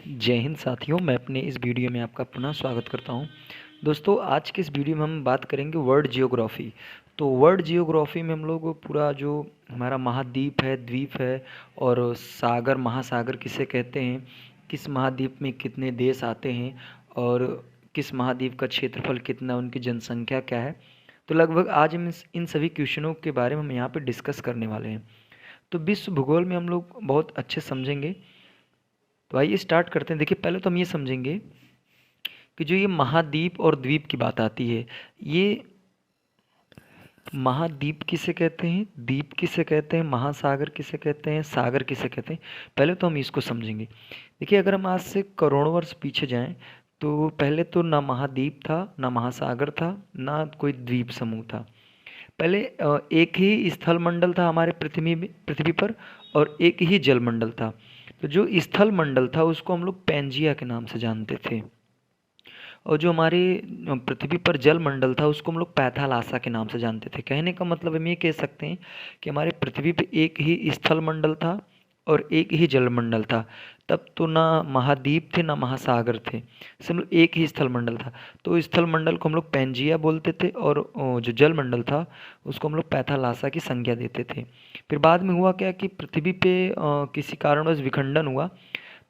जय हिंद साथियों, मैं अपने इस वीडियो में आपका पुनः स्वागत करता हूं। दोस्तों, आज के इस वीडियो में हम बात करेंगे वर्ल्ड जियोग्राफी। तो वर्ल्ड जियोग्राफी में हम लोग पूरा जो हमारा महाद्वीप है, द्वीप है और सागर, महासागर किसे कहते हैं, किस महाद्वीप में कितने देश आते हैं और किस महाद्वीप का क्षेत्रफल कितना, उनकी जनसंख्या क्या है, तो लगभग आज हम इन सभी क्वेश्चनों के बारे में हम यहाँ पर डिस्कस करने वाले हैं। तो विश्व भूगोल में हम लोग बहुत अच्छे समझेंगे। तो आइए स्टार्ट करते हैं। देखिए, पहले तो हम ये समझेंगे कि जो ये महाद्वीप और द्वीप की बात आती है, ये महाद्वीप किसे कहते हैं, द्वीप किसे कहते हैं, महासागर किसे कहते हैं, सागर किसे कहते हैं, पहले तो हम इसको समझेंगे। देखिए, अगर हम आज से करोड़ों वर्ष पीछे जाएं तो पहले तो ना महाद्वीप था, ना महासागर था, ना कोई द्वीप समूह था। पहले एक ही स्थल मंडल था हमारे पृथ्वी पर और एक ही जल मंडल था। तो जो स्थल मंडल था उसको हम लोग पैंजिया के नाम से जानते थे और जो हमारे पृथ्वी पर जल मंडल था उसको हम लोग पैथालासा के नाम से जानते थे। कहने का मतलब हम ये कह सकते हैं कि हमारे पृथ्वी पे एक ही स्थल मंडल था और एक ही जल मंडल था। तब तो ना महाद्वीप थे ना महासागर थे, सिर्फ एक ही स्थल मंडल था। तो स्थल मंडल को हम लोग पैंजिया बोलते थे और जो जल मंडल था उसको हम लोग पैथालासा की संज्ञा देते थे। फिर बाद में हुआ क्या कि पृथ्वी पे किसी कारणवश विखंडन हुआ,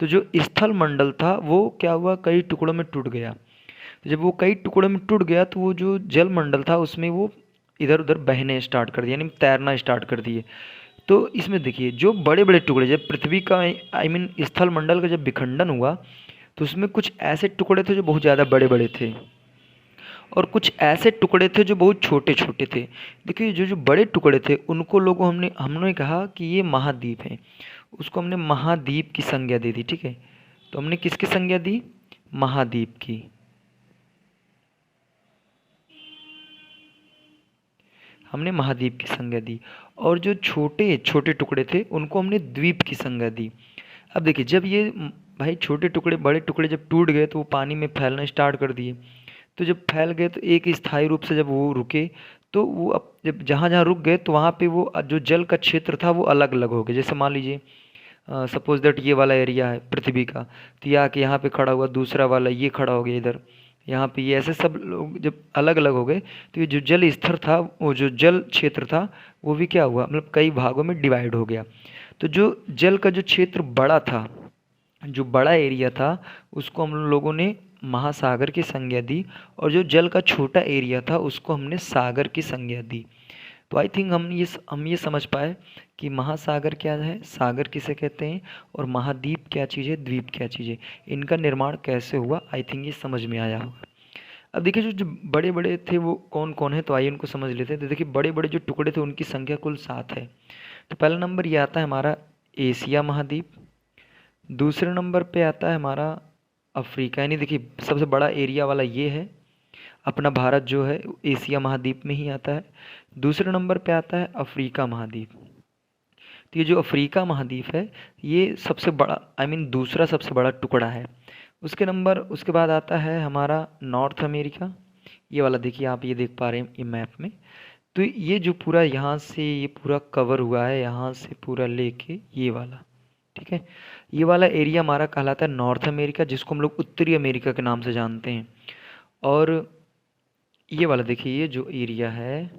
तो जो स्थल मंडल था वो क्या हुआ, कई टुकड़ों में टूट गया। तो जब वो कई टुकड़ों में टूट गया तो वो जो जल मंडल था उसमें वो इधर उधर बहने स्टार्ट कर दिए, यानी तैरना स्टार्ट कर दिए। तो इसमें देखिए, जो बड़े बड़े टुकड़े, जब पृथ्वी का स्थल मंडल का जब विखंडन हुआ तो उसमें कुछ ऐसे टुकड़े थे जो बहुत ज़्यादा बड़े बड़े थे और कुछ ऐसे टुकड़े थे जो बहुत छोटे छोटे थे। देखिए, जो जो बड़े टुकड़े थे उनको लोगों हमने कहा कि ये महाद्वीप हैं, उसको हमने महाद्वीप की संज्ञा दे दी। ठीक है, तो हमने किसकी संज्ञा दी, महाद्वीप की। हमने महाद्वीप की संज्ञा दी और जो छोटे छोटे टुकड़े थे उनको हमने द्वीप की संज्ञा दी। अब देखिए, जब ये भाई छोटे टुकड़े बड़े टुकड़े जब टूट गए तो वो पानी में फैलना स्टार्ट कर दिए। तो जब फैल गए तो एक स्थायी रूप से जब वो रुके तो वो अब जब जहाँ जहाँ रुक गए तो वहाँ पे वो जो जल का क्षेत्र था वो अलग अलग हो गया। जैसे मान लीजिए सपोज दैट ये वाला एरिया है पृथ्वी का, तो ये आके यहाँ पे खड़ा हुआ, दूसरा वाला ये खड़ा हो गया इधर, यहाँ पे ये, ऐसे सब लोग जब अलग अलग हो गए तो ये जो जल स्तर था, वो जो जल क्षेत्र था वो भी क्या हुआ, मतलब कई भागों में डिवाइड हो गया। तो जो जल का जो क्षेत्र बड़ा था, जो बड़ा एरिया था, उसको हम लोगों ने महासागर की संज्ञा दी और जो जल का छोटा एरिया था उसको हमने सागर की संज्ञा दी। तो आई थिंक हम ये समझ पाए कि महासागर क्या है, सागर किसे कहते हैं और महाद्वीप क्या चीज़ है, द्वीप क्या चीज़ है, इनका निर्माण कैसे हुआ। आई थिंक ये समझ में आया होगा। अब देखिए, जो जो बड़े बड़े थे वो कौन कौन है, तो आइए उनको समझ लेते हैं। तो देखिए, बड़े बड़े जो टुकड़े थे उनकी संख्या कुल 7 है। तो पहला नंबर ये आता है हमारा एशिया महाद्वीप। दूसरे नंबर पे आता है हमारा अफ्रीका, यानी देखिए सबसे बड़ा एरिया वाला ये है, अपना भारत जो है एशिया महाद्वीप में ही आता है। दूसरे नंबर पे आता है अफ्रीका महाद्वीप। तो ये जो अफ्रीका महाद्वीप है ये सबसे बड़ा, दूसरा सबसे बड़ा टुकड़ा है। उसके बाद आता है हमारा नॉर्थ अमेरिका। ये वाला देखिए, आप ये देख पा रहे हैं ये मैप में। तो ये जो पूरा यहाँ से ये पूरा कवर हुआ है, यहाँ से पूरा लेके ये वाला, ठीक है, ये वाला एरिया हमारा कहलाता है नॉर्थ अमेरिका, जिसको हम लोग उत्तरी अमेरिका के नाम से जानते हैं। और ये वाला देखिए, ये जो एरिया है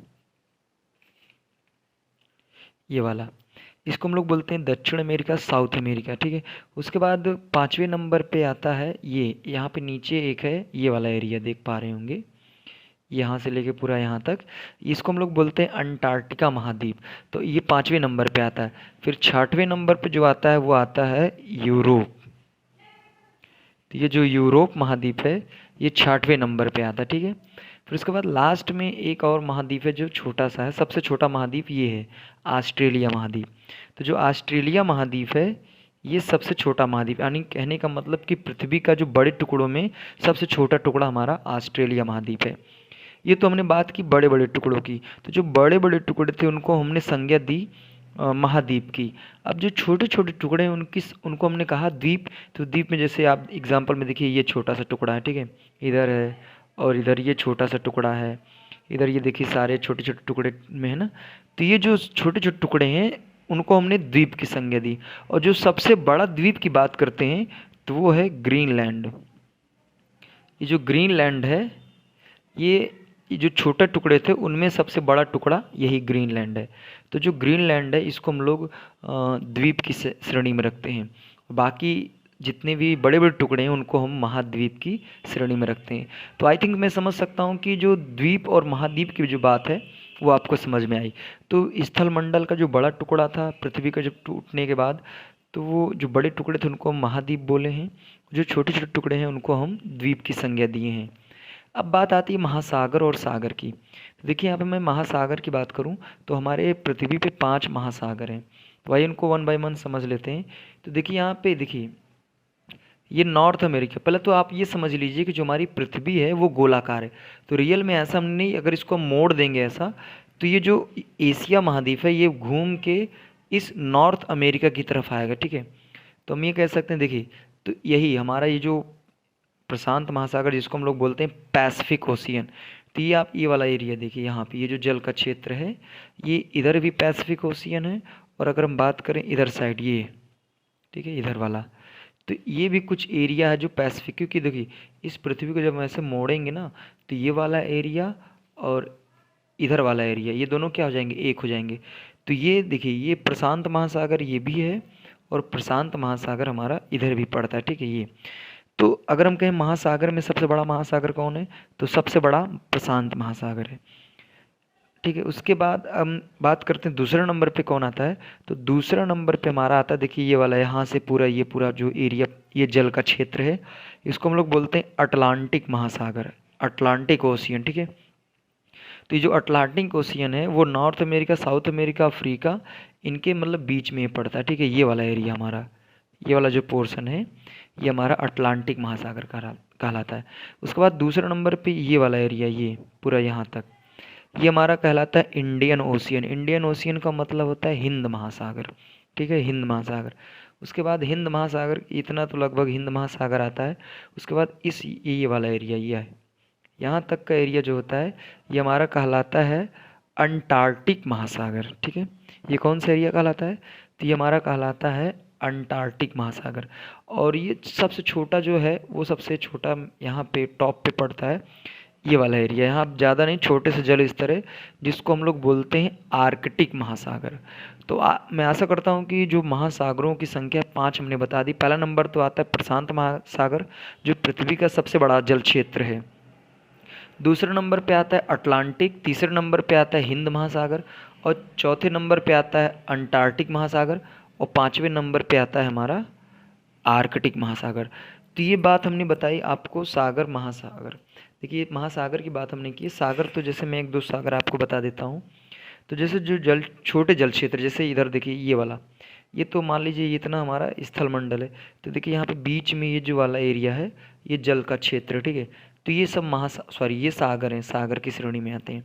ये वाला, इसको हम लोग बोलते हैं दक्षिण अमेरिका, साउथ अमेरिका। ठीक है, उसके बाद 5वें नंबर पे आता है ये, यहाँ पे नीचे एक है ये वाला एरिया, देख पा रहे होंगे, यहाँ से लेके पूरा यहाँ तक, इसको हम लोग बोलते हैं अंटार्कटिका महाद्वीप। तो ये 5वें नंबर पे आता है। फिर 6वें नंबर पे जो आता है वो आता है यूरोप। तो ये जो यूरोप महाद्वीप है ये 6वें नंबर पे आता है। ठीक है, फिर उसके बाद लास्ट में एक और महाद्वीप है जो छोटा सा है, सबसे छोटा महाद्वीप ये है ऑस्ट्रेलिया महाद्वीप। तो जो ऑस्ट्रेलिया महाद्वीप है ये सबसे छोटा महाद्वीप, यानी कहने का मतलब कि पृथ्वी का जो बड़े टुकड़ों में सबसे छोटा टुकड़ा हमारा ऑस्ट्रेलिया महाद्वीप है। ये तो हमने बात की बड़े बड़े टुकड़ों की। तो जो बड़े बड़े टुकड़े थे उनको हमने संज्ञा दी महाद्वीप की। अब जो छोटे छोटे टुकड़े हैं उनको हमने कहा द्वीप। तो द्वीप में जैसे आप एग्जांपल में देखिए, ये छोटा सा टुकड़ा है, ठीक है, इधर है, और इधर ये छोटा सा टुकड़ा है, इधर ये देखिए सारे छोटे छोटे टुकड़े में है ना। तो ये जो छोटे छोटे टुकड़े हैं उनको हमने द्वीप की संज्ञा दी। और जो सबसे बड़ा द्वीप की बात करते हैं तो वो है ग्रीनलैंड। ये जो ग्रीनलैंड है, ये जो छोटे टुकड़े थे उनमें सबसे बड़ा टुकड़ा यही ग्रीनलैंड है। तो जो ग्रीनलैंड है इसको हम लोग द्वीप की श्रेणी में रखते हैं। बाकी जितने भी बड़े बड़े टुकड़े हैं उनको हम महाद्वीप की श्रेणी में रखते हैं। तो आई थिंक मैं समझ सकता हूँ कि जो द्वीप और महाद्वीप की जो बात है वो आपको समझ में आई। तो स्थल मंडल का जो बड़ा टुकड़ा था पृथ्वी का जब टूटने के बाद, तो वो जो बड़े टुकड़े थे उनको हम महाद्वीप बोले हैं, जो छोटे छोटे टुकड़े हैं उनको हम द्वीप की संज्ञा दिए हैं। अब बात आती है महासागर और सागर की। तो देखिए यहाँ पे मैं महासागर की बात करूँ तो हमारे पृथ्वी पे 5 महासागर हैं। तो आइए उनको वन बाय वन समझ लेते हैं। तो देखिए यहाँ पे देखिए, ये नॉर्थ अमेरिका, पहले तो आप ये समझ लीजिए कि जो हमारी पृथ्वी है वो गोलाकार है। तो रियल में ऐसा हम नहीं, अगर इसको हम मोड़ देंगे ऐसा, तो ये जो एशिया महाद्वीप है ये घूम के इस नॉर्थ अमेरिका की तरफ आएगा, ठीक है। तो हम ये कह सकते हैं, देखिए तो यही हमारा ये जो प्रशांत महासागर जिसको हम लोग बोलते हैं पैसिफिक ओशियन, तो ये आप ये वाला एरिया देखिए, यहाँ पे ये जो जल का क्षेत्र है ये इधर भी पैसिफिक ओशियन है। और अगर हम बात करें इधर साइड ये, ठीक है, इधर वाला, तो ये भी कुछ एरिया है जो पैसिफिक, क्योंकि देखिए इस पृथ्वी को जब हम ऐसे मोड़ेंगे ना तो ये वाला एरिया और इधर वाला एरिया ये दोनों क्या हो जाएंगे, एक हो जाएंगे। तो ये देखिए ये प्रशांत महासागर ये भी है और प्रशांत महासागर हमारा इधर भी पड़ता है, ठीक है। ये तो अगर हम कहें महासागर में सबसे बड़ा महासागर कौन है, तो सबसे बड़ा प्रशांत महासागर है, ठीक है। उसके बाद हम बात करते हैं दूसरे नंबर पे कौन आता है। तो दूसरा नंबर पे हमारा आता है, देखिए ये वाला, यहाँ से पूरा ये पूरा जो एरिया ये जल का क्षेत्र है इसको हम लोग बोलते हैं अटलांटिक महासागर, अटलांटिक ओशियन, ठीक है। तो ये जो अटलांटिक ओशियन है वो north America, south America, Africa, इनके मतलब बीच में पड़ता है, ठीक है। ये वाला एरिया हमारा, ये वाला जो पोर्शन है ये हमारा अटलांटिक महासागर कहलाता है। उसके बाद दूसरे नंबर पे ये वाला एरिया, ये पूरा यहाँ तक, ये हमारा कहलाता है इंडियन ओशियन। इंडियन ओशियन का मतलब होता है हिंद महासागर, ठीक है, हिंद महासागर। उसके बाद हिंद महासागर इतना तो लगभग हिंद महासागर आता है। उसके बाद इस ये वाला एरिया ये है, यहाँ तक का एरिया जो होता है ये हमारा कहलाता है अंटार्कटिक महासागर, ठीक है। ये कौन सा एरिया कहलाता है, तो ये हमारा कहलाता है अंटार्कटिक महासागर। और ये सबसे छोटा जो है वो सबसे छोटा यहाँ पे टॉप पे पड़ता है ये वाला एरिया, यहाँ ज़्यादा नहीं, छोटे से जल स्तर है जिसको हम लोग बोलते हैं आर्कटिक महासागर। तो मैं आशा करता हूँ कि जो महासागरों की संख्या 5 हमने बता दी। पहला नंबर तो आता है प्रशांत महासागर जो पृथ्वी का सबसे बड़ा जल क्षेत्र है। दूसरे नंबर पे आता है अटलांटिक, तीसरे नंबर पे आता है हिंद महासागर, और चौथे नंबर पे आता है अंटार्कटिक महासागर, और पाँचवें नंबर पे आता है हमारा आर्कटिक महासागर। तो ये बात हमने बताई आपको सागर महासागर। देखिए महासागर की बात हमने की, सागर तो जैसे मैं एक दो सागर आपको बता देता हूँ। तो जैसे जो जल छोटे जल क्षेत्र, जैसे इधर देखिए ये वाला, ये तो मान लीजिए ये इतना हमारा स्थल मंडल है। तो देखिए यहाँ पे बीच में ये जो वाला एरिया है ये जल का क्षेत्र है, ठीक है। तो ये सब ये सागर हैं, सागर की श्रेणी में आते हैं।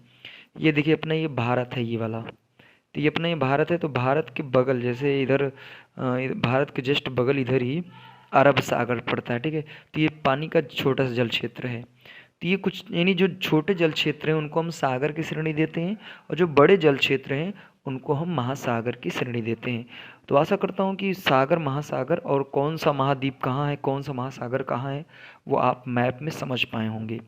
ये देखिए अपना ये भारत है ये वाला, तो ये अपना ये भारत है। तो भारत के बगल जैसे इधर भारत के जस्ट बगल इधर ही अरब सागर पड़ता है, ठीक है। तो ये पानी का छोटा सा जल क्षेत्र है। तो ये कुछ यानी जो छोटे जल क्षेत्र हैं उनको हम सागर की श्रेणी देते हैं, और जो बड़े जल क्षेत्र हैं उनको हम महासागर की श्रेणी देते हैं। तो आशा करता हूँ कि सागर, महासागर और कौन सा महाद्वीप कहाँ है, कौन सा महासागर कहाँ है, वो आप मैप में समझ पाए होंगे।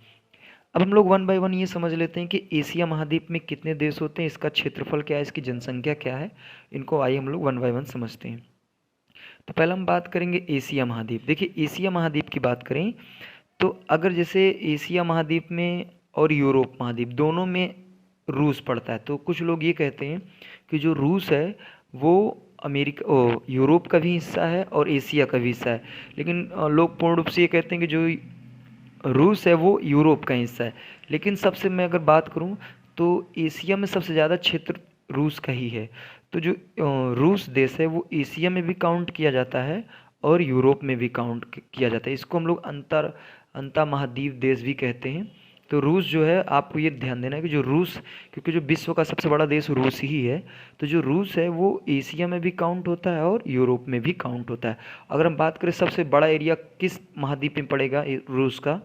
अब हम लोग वन बाय वन ये समझ लेते हैं कि एशिया महाद्वीप में कितने देश होते हैं, इसका क्षेत्रफल क्या है, इसकी जनसंख्या क्या है। इनको आइए हम लोग वन बाय वन समझते हैं। तो पहले हम बात करेंगे एशिया महाद्वीप। देखिए एशिया महाद्वीप की बात करें तो अगर जैसे एशिया महाद्वीप में और यूरोप महाद्वीप दोनों में रूस पड़ता है, तो कुछ लोग ये कहते हैं कि जो रूस है वो यूरोप का भी हिस्सा है और एशिया का भी हिस्सा है। लेकिन लोग पूर्ण रूप से ये कहते हैं कि जो रूस है वो यूरोप का हिस्सा है। लेकिन सबसे मैं अगर बात करूं तो एशिया में सबसे ज़्यादा क्षेत्र रूस का ही है। तो जो रूस देश है वो एशिया में भी काउंट किया जाता है और यूरोप में भी काउंट किया जाता है। इसको हम लोग अंतर महाद्वीप देश भी कहते हैं। तो रूस जो है, आपको ये ध्यान देना है कि जो रूस, क्योंकि जो विश्व का सबसे बड़ा देश रूस ही है, तो जो रूस है वो एशिया में भी काउंट होता है और यूरोप में भी काउंट होता है। अगर हम बात करें सबसे बड़ा एरिया किस महाद्वीप में पड़ेगा रूस का,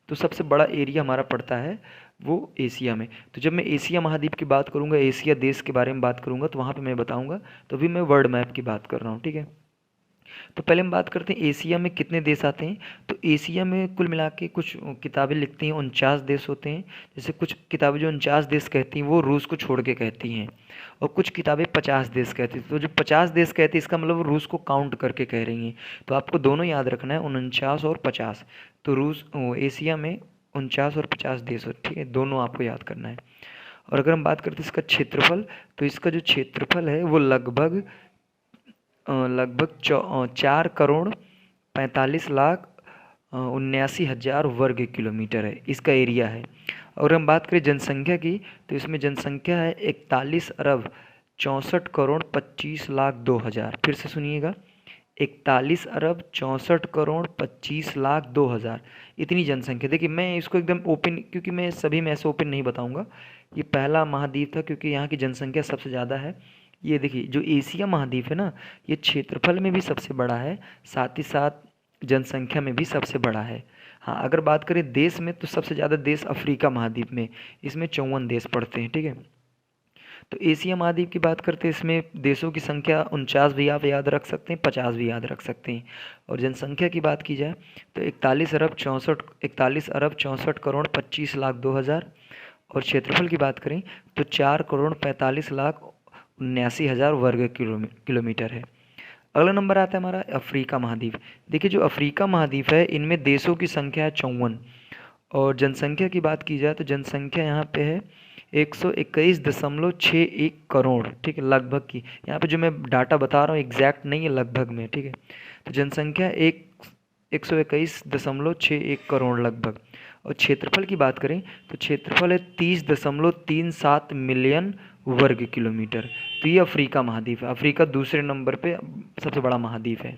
तो सबसे बड़ा एरिया हमारा पड़ता है वो एशिया में। तो जब मैं एशिया महाद्वीप की बात करूँगा, एशिया देश के बारे में बात करूँगा, तो वहाँ पर मैं बताऊँगा। तो अभी मैं वर्ल्ड मैप की बात कर रहा हूँ, ठीक है। तो पहले हम बात करते हैं एशिया में कितने देश आते हैं। तो एशिया में कुल मिला के कुछ किताबें लिखती हैं 49 देश होते हैं। जैसे कुछ किताबें जो 49 देश कहती हैं वो रूस को छोड़ के कहती हैं, और कुछ किताबें 50 देश कहती हैं। तो जो 50 देश कहती है इसका मतलब वो रूस को काउंट करके कह रही हैं। तो आपको दोनों याद रखना है, 49 और 50। तो एशिया में 49 और 50 देश होते, ठीक है, दोनों आपको याद करना है। और अगर हम बात करते हैं इसका क्षेत्रफल, तो इसका जो क्षेत्रफल है वो लगभग 4 करोड़ 45 लाख 79 हज़ार वर्ग किलोमीटर है, इसका एरिया है। और हम बात करें जनसंख्या की, तो इसमें जनसंख्या है 41 अरब 64 करोड़ 25 लाख 2 हज़ार। फिर से सुनिएगा, 41 अरब 64 करोड़ 25 लाख 2 हज़ार, इतनी जनसंख्या। देखिए मैं इसको एकदम ओपन, क्योंकि मैं सभी में ऐसे ओपन नहीं बताऊंगा। ये पहला महाद्वीप था क्योंकि यहाँ की जनसंख्या सबसे ज़्यादा है। ये देखिए जो एशिया महाद्वीप है ना, ये क्षेत्रफल में भी सबसे बड़ा है, साथ ही साथ जनसंख्या में भी सबसे बड़ा है। हाँ, अगर बात करें देश में, तो सबसे ज़्यादा देश अफ्रीका महाद्वीप में, इसमें 54 देश पड़ते हैं, ठीक है। तो एशिया महाद्वीप की बात करते हैं, इसमें देशों की संख्या 49 भी आप याद रख सकते हैं, 50 भी याद रख सकते हैं। और जनसंख्या की बात की जाए तो 41 करोड़ 65 और क्षेत्रफल की बात करें तो 4 करोड़ 45 लाख 79 हज़ार वर्ग किलोमीटर है। अगला नंबर आता है हमारा अफ्रीका महाद्वीप। देखिए जो अफ्रीका महाद्वीप है इनमें देशों की संख्या है 54, और जनसंख्या की बात की जाए तो जनसंख्या यहाँ पे है 121.61 करोड़, ठीक है, लगभग की। यहाँ पे जो मैं डाटा बता रहा हूँ एग्जैक्ट नहीं है, लगभग में, ठीक है। तो जनसंख्या 121.61 करोड़ लगभग। और क्षेत्रफल की बात करें तो क्षेत्रफल है 30.37 मिलियन वर्ग किलोमीटर। तो ये अफ्रीका महाद्वीप है। अफ्रीका दूसरे नंबर पे सबसे बड़ा महाद्वीप है।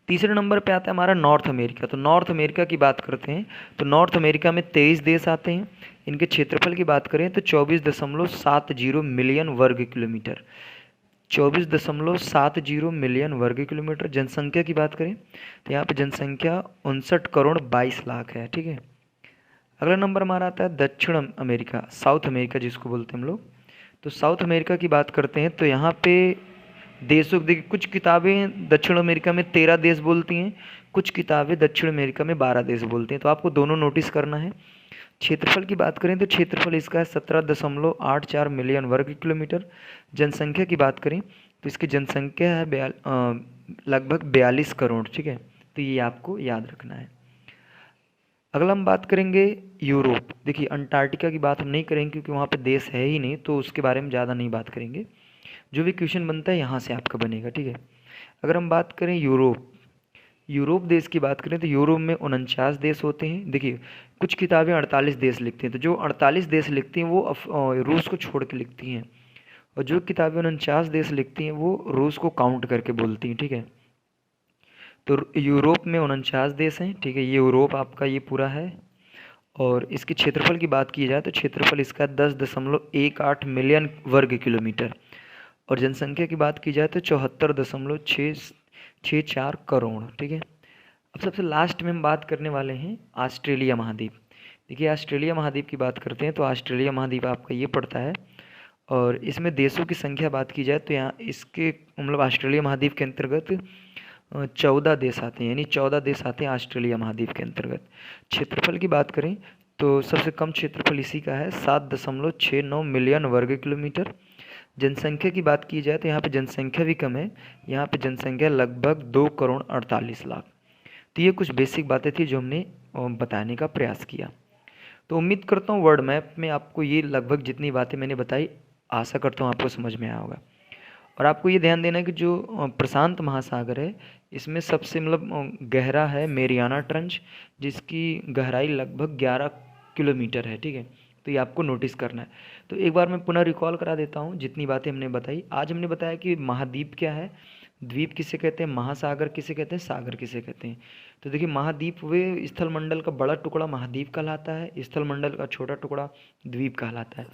तीसरे नंबर पे आता है हमारा नॉर्थ अमेरिका। तो नॉर्थ अमेरिका की बात करते हैं तो नॉर्थ अमेरिका में 23 देश आते हैं। इनके क्षेत्रफल की बात करें तो 24.70 मिलियन वर्ग किलोमीटर, 24.70 मिलियन वर्ग किलोमीटर। जनसंख्या की बात करें तो यहाँ पे जनसंख्या 59 करोड़ 22 लाख है, ठीक है। अगला नंबर हमारा आता है दक्षिण अमेरिका, साउथ अमेरिका जिसको बोलते हैं हम लोग। तो साउथ अमेरिका की बात करते हैं तो यहाँ पे देशों, देखिए कुछ किताबें दक्षिण अमेरिका में 13 देश बोलती हैं, कुछ किताबें दक्षिण अमेरिका में 12 देश बोलती हैं, तो आपको दोनों नोटिस करना है। क्षेत्रफल की बात करें तो क्षेत्रफल इसका है 17.84 मिलियन वर्ग किलोमीटर। जनसंख्या की बात करें तो इसकी जनसंख्या है लगभग 42 करोड़, ठीक है। तो ये आपको याद रखना है। अगला हम बात करेंगे यूरोप। देखिए अंटार्कटिका की बात हम नहीं करेंगे क्योंकि वहाँ पे देश है ही नहीं, तो उसके बारे में ज़्यादा नहीं बात करेंगे। जो भी क्वेश्चन बनता है यहाँ से आपका बनेगा, ठीक है। अगर हम बात करें यूरोप देश की बात करें तो यूरोप में 49 देश होते हैं। देखिए कुछ किताबें 48 देश लिखती हैं, तो जो 48 देश लिखती हैं वो रूस को छोड़ के लिखती हैं, और जो किताबें 49 देश लिखती हैं वो रूस को काउंट करके बोलती हैं, ठीक है। तो यूरोप में 49 देश हैं, ठीक है। ये यूरोप आपका ये पूरा है। और इसके क्षेत्रफल की बात की जाए तो क्षेत्रफल इसका 10.18 मिलियन वर्ग किलोमीटर। और जनसंख्या की बात की जाए तो 74.664 करोड़, ठीक है। अब सबसे लास्ट में हम बात करने वाले हैं ऑस्ट्रेलिया महाद्वीप। देखिए ऑस्ट्रेलिया महाद्वीप की बात करते हैं तो ऑस्ट्रेलिया महाद्वीप आपका ये पड़ता है, और इसमें देशों की संख्या बात की जाए तो यहाँ इसके मतलब ऑस्ट्रेलिया महाद्वीप के अंतर्गत 14 देश आते हैं, यानी 14 देश आते हैं ऑस्ट्रेलिया महाद्वीप के अंतर्गत। क्षेत्रफल की बात करें तो सबसे कम क्षेत्रफल इसी का है 7.69 मिलियन वर्ग किलोमीटर। जनसंख्या की बात की जाए तो यहाँ पे जनसंख्या भी कम है, यहाँ पे जनसंख्या लगभग 2 करोड़ 48 लाख। तो ये कुछ बेसिक बातें थी जो हमने बताने का प्रयास किया। तो उम्मीद करता हूँ वर्ल्ड मैप में आपको ये लगभग जितनी बातें मैंने बताई, आशा करता हूँ आपको समझ में आया होगा। और आपको ये ध्यान देना है कि जो प्रशांत महासागर है इसमें सबसे मतलब गहरा है मेरियाना ट्रंच, जिसकी गहराई लगभग 11 किलोमीटर है, ठीक है। तो ये आपको नोटिस करना है। तो एक बार मैं पुनः रिकॉल करा देता हूँ जितनी बातें हमने बताई। आज हमने बताया कि महाद्वीप क्या है, द्वीप किसे कहते हैं, महासागर किसे कहते हैं, सागर किसे कहते हैं। तो देखिए महाद्वीप वे स्थल मंडल का बड़ा टुकड़ा महाद्वीप कहलाता है, स्थल मंडल का छोटा टुकड़ा द्वीप कहलाता है।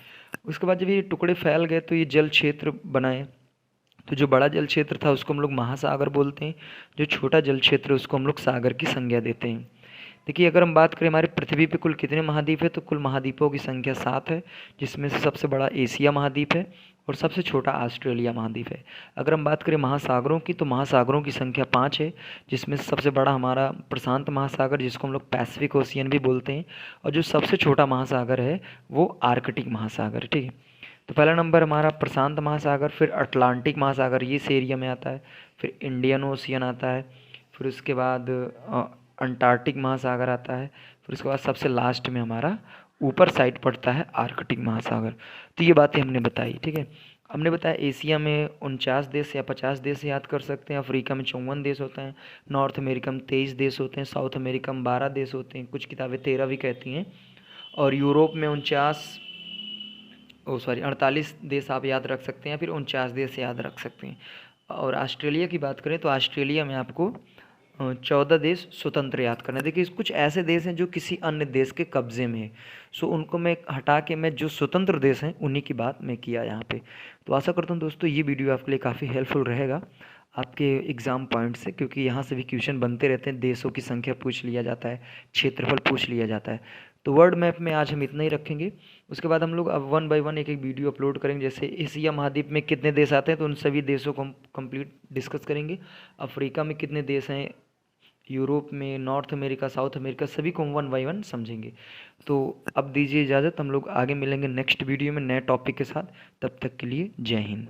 उसके बाद जब ये टुकड़े फैल गए तो ये जल क्षेत्र बनाए। तो जो बड़ा जल क्षेत्र था उसको हम लोग महासागर बोलते हैं, जो छोटा जल क्षेत्र उसको हम लोग सागर की संज्ञा देते हैं। देखिए अगर हम बात करें हमारे पृथ्वी पे कुल कितने महाद्वीप है, तो कुल महाद्वीपों की संख्या 7 है, जिसमें से सबसे बड़ा एशिया महाद्वीप है और सबसे छोटा ऑस्ट्रेलिया महाद्वीप है। अगर हम बात करें महासागरों की, तो महासागरों की संख्या 5 है, जिसमें से सबसे बड़ा हमारा प्रशांत महासागर, जिसको हम लोग पैसिफिक ओशियन भी बोलते हैं, और जो सबसे छोटा महासागर है वो आर्कटिक महासागर है। ठीक है, तो पहला नंबर हमारा प्रशांत महासागर, फिर अटलांटिक महासागर ये इस एरिया में आता है, फिर इंडियन ओशियन आता है, फिर उसके बाद अंटार्कटिक महासागर आता है, फिर उसके बाद सबसे लास्ट में हमारा ऊपर साइड पड़ता है आर्कटिक महासागर। तो ये बातें हमने बताई। ठीक है, हमने बताया एशिया में 49 देश या 50 देश याद कर सकते हैं, अफ्रीका में 54 देश होते हैं, नॉर्थ अमेरिका में 23 देश होते हैं, साउथ अमेरिका में 12 देश होते हैं, कुछ किताबें 13 भी कहती हैं, और यूरोप में 48 देश आप याद रख सकते हैं, फिर 49 देश याद रख सकते हैं। और ऑस्ट्रेलिया की बात करें तो ऑस्ट्रेलिया में आपको 14 देश स्वतंत्र याद करना है। देखिए कुछ ऐसे देश हैं जो किसी अन्य देश के कब्जे में है, सो उनको मैं हटा के मैं जो स्वतंत्र देश हैं उन्हीं की बात मैं किया यहाँ पे। तो आशा करता हूँ दोस्तों ये वीडियो आपके लिए काफ़ी हेल्पफुल रहेगा आपके एग्ज़ाम पॉइंट से, क्योंकि यहाँ से भी क्वेश्चन बनते रहते हैं, देशों की संख्या पूछ लिया जाता है, क्षेत्रफल पूछ लिया जाता है। तो वर्ल्ड मैप में आज हम इतना ही रखेंगे, उसके बाद हम लोग अब 1 बाय 1 एक एक वीडियो अपलोड करेंगे। जैसे एशिया महाद्वीप में कितने देश आते हैं तो उन सभी देशों को हम कंप्लीट डिस्कस करेंगे। अफ्रीका में कितने देश हैं, यूरोप में, नॉर्थ अमेरिका, साउथ अमेरिका, सभी को हम 1 बाय 1 समझेंगे। तो अब दीजिए इजाज़त, हम लोग आगे मिलेंगे नेक्स्ट वीडियो में नए टॉपिक के साथ। तब तक के लिए जय हिंद।